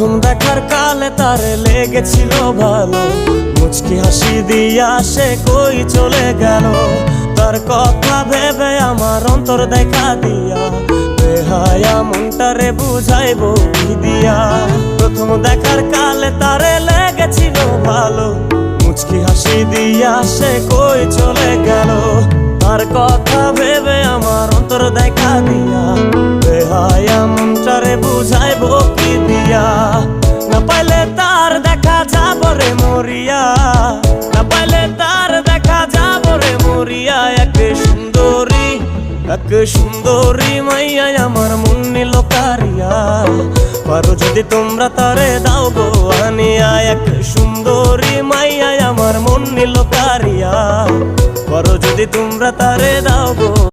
প্রথম দেখার কালে তারে লেগেছিল ভালো, মুচকি হাসি দিয়া সে কই চলে গেল। তার কথা ভেবে আমার অন্তর দেখা দিয়া বেহায়া মনটারে বুঝাইবো কি দিয়া। প্রথম দেখার কালে তারে লেগেছিল ভালো, মুচকি হাসি দিয়া সে কই চলে গেল। তার কথা ভেবে আমার অন্তর দেখা দিয়া বেহায়া মনটারে বুঝাইবো কি দিয়া। না পাইলে তার দেখা যাব রে মরিয়া, না পাইলে তার দেখা যাব রে মরিয়া। এক সুন্দরী মাইয়া আমার মন নিল কারিয়া, পারো যদি তোমরা তারে দাও গো আনিয়া। এক সুন্দরী মাইয়া আমার মন নিল কারিয়া, পারো যদি তোমরা তারে দাও গো।